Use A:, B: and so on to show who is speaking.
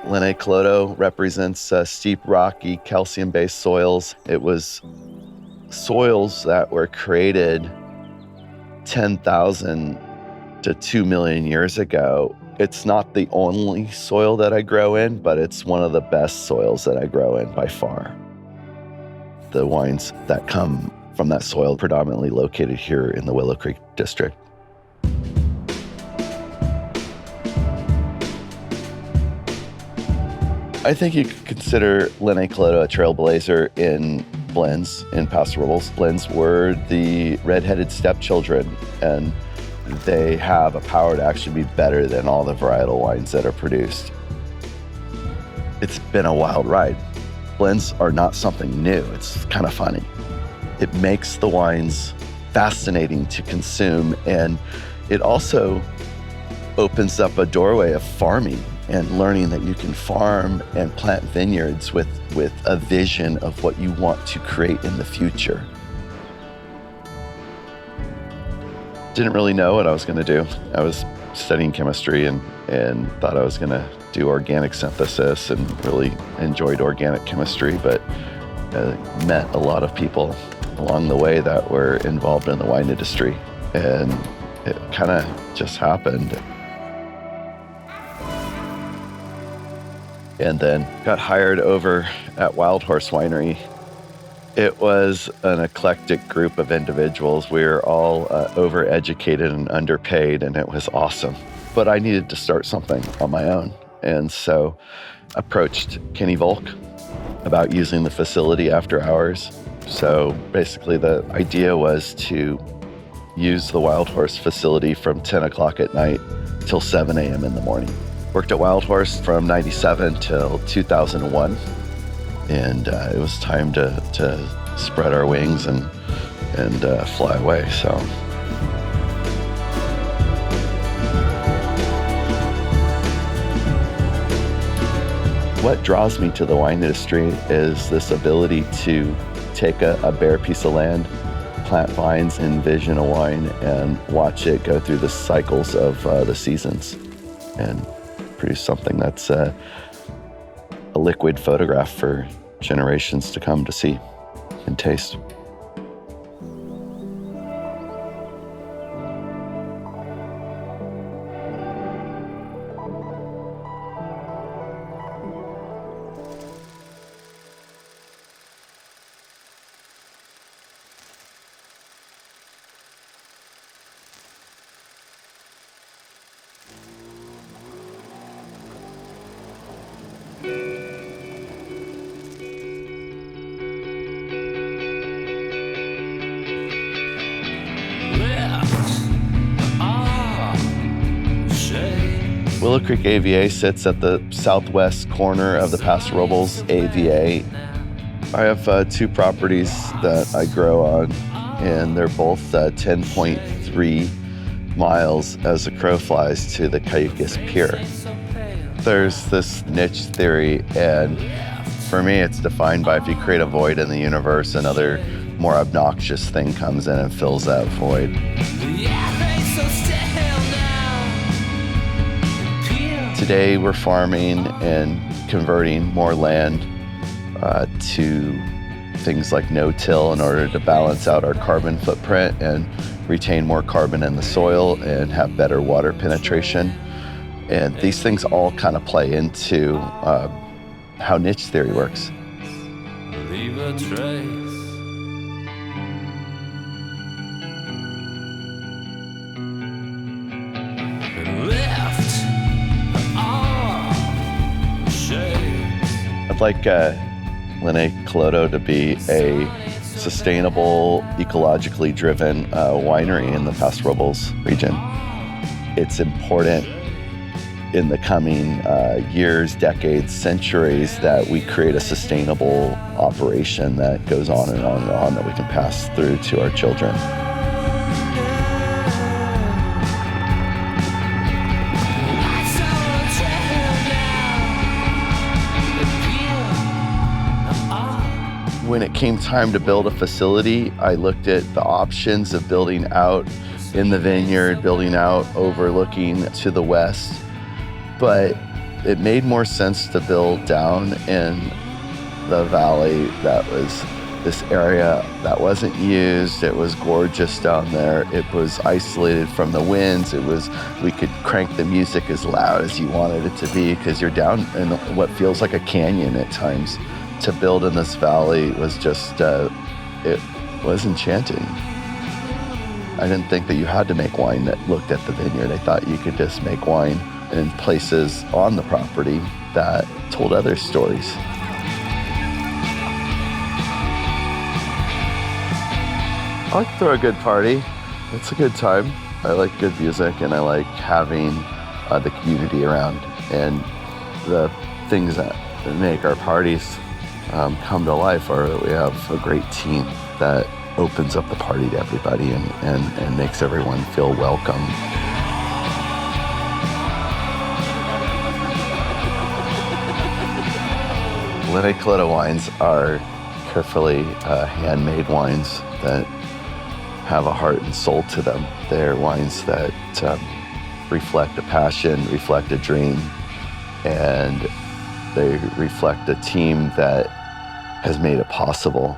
A: Linne Calodo represents steep, rocky, calcium-based soils. It was soils that were created 10,000 to 2 million years ago. It's not the only soil that I grow in, but it's one of the best soils that I grow in by far. The wines that come from that soil predominantly located here in the Willow Creek District. I think you could consider Linne Calodo a trailblazer in blends in Paso Robles. Blends were the redheaded stepchildren, and they have a power to actually be better than all the varietal wines that are produced. It's been a wild ride. Blends are not something new. It's kind of funny. It makes the wines fascinating to consume, and it also opens up a doorway of farming and learning that you can farm and plant vineyards with a vision of what you want to create in the future. Didn't really know what I was going to do. I was studying chemistry and thought I was going to do organic synthesis and really enjoyed organic chemistry, but met a lot of people along the way that were involved in the wine industry, and it kind of just happened. And then got hired over at Wild Horse Winery. It was an eclectic group of individuals. We were all overeducated and underpaid, and it was awesome. But I needed to start something on my own. And so approached Kenny Volk about using the facility after hours. So basically the idea was to use the Wild Horse facility from 10 o'clock at night till 7 a.m. in the morning. Worked at Wild Horse from 97 till 2001, and it was time to spread our wings and fly away. So what draws me to the wine industry is this ability to take a bare piece of land, plant vines, envision a wine, and watch it go through the cycles of the seasons and produce something that's a liquid photograph for generations to come to see and taste. Willow Creek AVA sits at the southwest corner of the Paso Robles AVA. I have two properties that I grow on, and they're both 10.3 miles as the crow flies to the calcareous pier. There's this niche theory, and for me it's defined by if you create a void in the universe, another more obnoxious thing comes in and fills that void. Today we're farming and converting more land to things like no-till in order to balance out our carbon footprint and retain more carbon in the soil and have better water penetration. And these things all kind of play into how niche theory works. Leave a trace. I'd like Linne Calodo to be a sustainable, ecologically driven winery in the Paso Robles region. It's important in the coming years, decades, centuries that we create a sustainable operation that goes on and on and on that we can pass through to our children. When it came time to build a facility, I looked at the options of building out in the vineyard, building out overlooking to the west. But it made more sense to build down in the valley. That was this area that wasn't used. It was gorgeous down there. It was isolated from the winds. We could crank the music as loud as you wanted it to be because you're down in what feels like a canyon at times. To build in this valley was just, it was enchanting. I didn't think that you had to make wine that looked at the vineyard. I thought you could just make wine in places on the property that told other stories. I like to throw a good party. It's a good time. I like good music, and I like having the community around. And the things that make our parties come to life are that we have a great team that opens up the party to everybody and makes everyone feel welcome. Linne Calodo wines are carefully handmade wines that have a heart and soul to them. They're wines that reflect a passion, reflect a dream, and they reflect a team that has made it possible